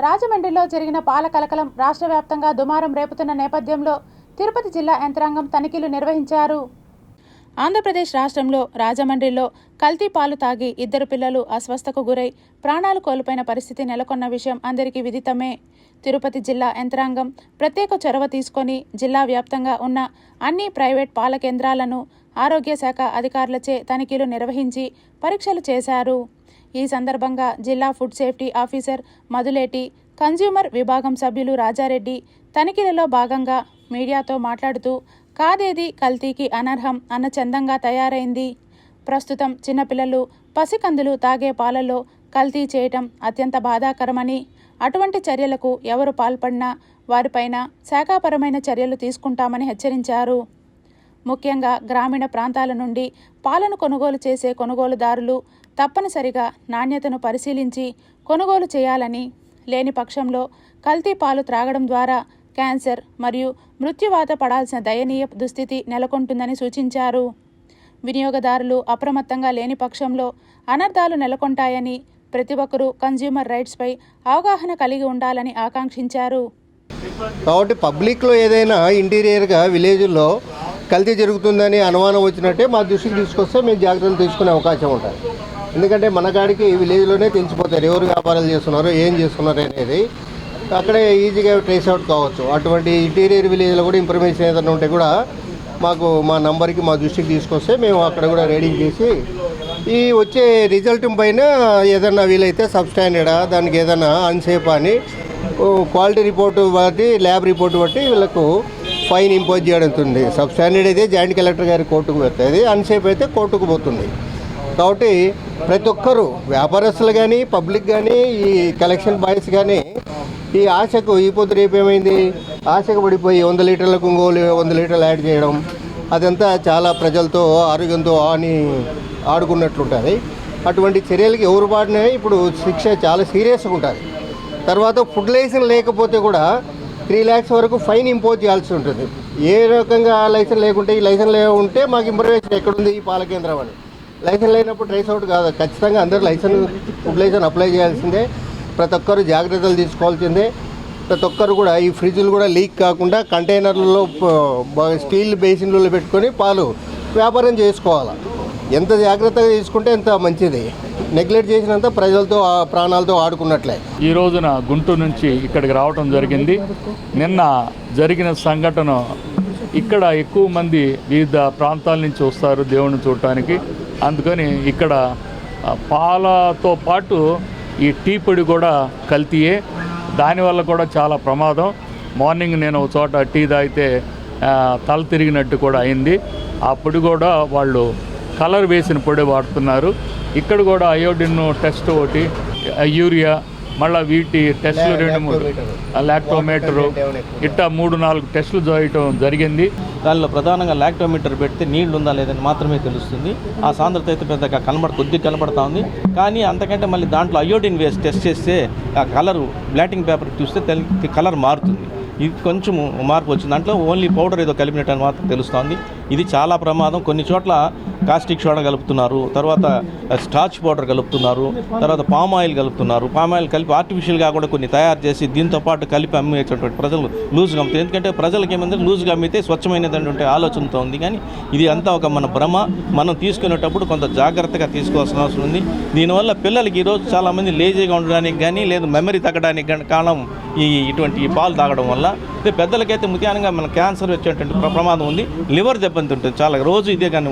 రాజమండ్రిలో జరిగిన పాల కలకలం రాష్ట్ర వ్యాప్తంగా దుమారం రేపుతున్న నేపథ్యంలో తిరుపతి జిల్లా యంత్రాంగం తనిఖీలు నిర్వహించారు. ఆంధ్రప్రదేశ్ రాష్ట్రంలో రాజమండ్రిలో కల్తీ పాలు తాగి 2 పిల్లలు అస్వస్థకు గురై ప్రాణాలు కోల్పోయిన పరిస్థితి నెలకొన్న విషయం అందరికీ విదితమే. తిరుపతి జిల్లా యంత్రాంగం ప్రత్యేక చొరవ తీసుకొని జిల్లా వ్యాప్తంగా ఉన్న అన్ని ప్రైవేట్ పాల కేంద్రాలను ఆరోగ్య శాఖ అధికారులచే తనిఖీలు నిర్వహించి పరీక్షలు చేశారు. ఈ సందర్భంగా జిల్లా food safety officer Madhuleti, consumer విభాగం సభ్యులు రాజారెడ్డి తనిఖీలలో భాగంగా మీడియాతో మాట్లాడుతూ కాదేది కల్తీకి అనర్హం అన్న చందంగా తయారైంది. ప్రస్తుతం చిన్నపిల్లలు, పసికందులు తాగే పాలలో కల్తీ చేయటం అత్యంత బాధాకరమని, అటువంటి చర్యలకు ఎవరు పాల్పడినా వారిపైన శాఖాపరమైన చర్యలు తీసుకుంటామని హెచ్చరించారు. ముఖ్యంగా గ్రామీణ ప్రాంతాల నుండి పాలను కొనుగోలు చేసే కొనుగోలుదారులు తప్పనిసరిగా నాణ్యతను పరిశీలించి కొనుగోలు చేయాలని, లేని పక్షంలో కల్తీ పాలు త్రాగడం ద్వారా క్యాన్సర్ మరియు మృత్యువాత పడాల్సిన దయనీయ దుస్థితి నెలకొంటుందని సూచించారు. వినియోగదారులు అప్రమత్తంగా లేని పక్షంలో అనర్థాలు నెలకొంటాయని, ప్రతి ఒక్కరూ కన్జ్యూమర్ రైట్స్పై అవగాహన కలిగి ఉండాలని ఆకాంక్షించారు. కాబట్టి పబ్లిక్లో ఏదైనా ఇంటీరియర్గా విలేజ్లో కల్తీ జరుగుతుందని అనుమానం వచ్చినట్టే మా దృష్టికి తీసుకొస్తే మేము జాగ్రత్తలు తీసుకునే అవకాశం ఉంటుంది. ఎందుకంటే మన కాడికి విలేజ్లోనే తెలిసిపోతారు ఎవరు వ్యాపారాలు చేస్తున్నారో ఏం చేస్తున్నారు అనేది, అక్కడే ఈజీగా ట్రేస్ అవుట్ కావచ్చు. అటువంటి ఇంటీరియర్ విలేజ్లో కూడా ఇన్ఫర్మేషన్ ఏదైనా ఉంటే కూడా మాకు మా నంబర్కి మా దృష్టికి తీసుకొస్తే మేము అక్కడ కూడా రీడింగ్ చేసి ఈ వచ్చే రిజల్ట్ పైన ఏదన్నా వీలైతే సబ్స్టాండర్డా దానికి ఏదైనా అన్సేఫ్ అని క్వాలిటీ రిపోర్టు బట్టి ల్యాబ్ రిపోర్టు బట్టి వీళ్ళకు ఫైన్ ఇంపోజ్ చేయడం ఉంటుంది. సబ్స్టాండర్డ్ అయితే జాయింట్ కలెక్టర్ గారి కోర్టుకు పెడుతుంది, అన్సేఫ్ అయితే కోర్టుకు పోతుంది. కాబట్టి ప్రతి ఒక్కరూ వ్యాపారస్తులు కానీ పబ్లిక్ కానీ ఈ కలెక్షన్ బాయ్స్ కానీ ఈ ఆశకు ఈ పొద్దు రేపు ఏమైంది ఆశకు పడిపోయి 100 లీటర్లకు ఇంకోలు 100 లీటర్లు యాడ్ చేయడం, అదంతా చాలా ప్రజలతో ఆరోగ్యంతో ఆడుకున్నట్లుంటుంది. అటువంటి చర్యలకి ఎవరు పాడినా ఇప్పుడు శిక్ష చాలా సీరియస్గా ఉంటుంది. తర్వాత ఫుడ్ లైసెన్స్ లేకపోతే కూడా 3 lakhs వరకు ఫైన్ ఇంపోజ్ చేయాల్సి ఉంటుంది. ఏ రకంగా లైసెన్స్ లేకుంటే ఈ లైసెన్స్ ఉంటే మాకు ఇన్ఫర్మేషన్ ఎక్కడుంది ఈ పాల కేంద్రం అని. లైసెన్స్ లేనప్పుడు ట్రేస్ అవుట్ కాదు, ఖచ్చితంగా అందరూ ఫుడ్ లైసెన్స్ అప్లై చేయాల్సిందే. ప్రతి ఒక్కరు జాగ్రత్తలు తీసుకోవాల్సిందే. ప్రతి ఒక్కరు కూడా ఈ ఫ్రిడ్జ్లు కూడా లీక్ కాకుండా కంటైనర్లలో స్టీల్ బేసిన్లలో పెట్టుకొని పాలు వ్యాపారం చేసుకోవాలి. ఎంత జాగ్రత్తగా తీసుకుంటే ఎంత మంచిది. నెగ్లెక్ట్ చేసినంత ప్రజలతో ప్రాణాలతో ఆడుకున్నట్లే. ఈ రోజున గుంటూరు నుంచి ఇక్కడికి రావడం జరిగింది. నిన్న జరిగిన సంఘటన ఇక్కడ ఎక్కువ మంది వివిధ ప్రాంతాల నుంచి వస్తారు దేవుని చూడటానికి. అందుకని ఇక్కడ పాలతో పాటు ఈ టీ పొడి కూడా కల్తీయే. దానివల్ల కూడా చాలా ప్రమాదం. మార్నింగ్ నేను ఒక చోట టీ తాగితే తల తిరిగినట్టు కూడా అయింది. ఆ పొడి కూడా వాళ్ళు కలర్ వేసిన పొడి వాడుతున్నారు. ఇక్కడ కూడా అయోడిన్ టెస్ట్ ఒకటి, యూరియా, మళ్ళీ వీటి టెస్టులు 2-3 లాక్టోమీటరు ఇట్టా 3-4 టెస్టులు చేయటం జరిగింది. దానిలో ప్రధానంగా లాక్టోమీటర్ పెడితే నీళ్లు ఉందా లేదని మాత్రమే తెలుస్తుంది. ఆ సాంద్రత అయితే పెద్దగా కొద్దిగా కనబడతా ఉంది. కానీ అంతకంటే మళ్ళీ దాంట్లో అయోడిన్ వేసి టెస్ట్ చేస్తే ఆ కలరు బ్లాటింగ్ పేపర్ చూస్తే కలర్ మారుతుంది. ఇది కొంచెం మార్పు వచ్చింది. దాంట్లో ఓన్లీ పౌడర్ ఏదో కలిపినట్టు అని మాత్రం తెలుస్తోంది. ఇది చాలా ప్రమాదం. కొన్ని చోట్ల కాస్టిక్ సోడా కలుపుతున్నారు, తర్వాత స్టార్చ్ పౌడర్ కలుపుతున్నారు, తర్వాత పామ్ ఆయిల్ కలుపుతున్నారు. పామ్ ఆయిల్ కలిపి ఆర్టిఫిషియల్గా కూడా కొన్ని తయారు చేసి దీంతో పాటు కలిపి అమ్మేటటువంటి ప్రజలు లూజ్గా అమ్ముతారు. ఎందుకంటే ప్రజలకి ఏమంటే లూజ్గా అమ్మితే స్వచ్ఛమైనటువంటి ఆలోచనతో ఉంది. కానీ ఇది అంతా ఒక మన భ్రమ. మనం తీసుకునేటప్పుడు కొంత జాగ్రత్తగా తీసుకోవాల్సిన అవసరం ఉంది. దీనివల్ల పిల్లలకి ఈరోజు చాలామంది లేజీగా ఉండడానికి కానీ లేదు మెమరీ తగ్గడానికి కానీ కారణం ఇటువంటి పాలు తాగడం వల్ల. పెద్దలకైతే ముఖ్యంగా మన క్యాన్సర్ వచ్చేటువంటి ప్రమాదం ఉంది. లివర్ దెబ్బతింటుంది చాలా రోజు ఇదే కానీ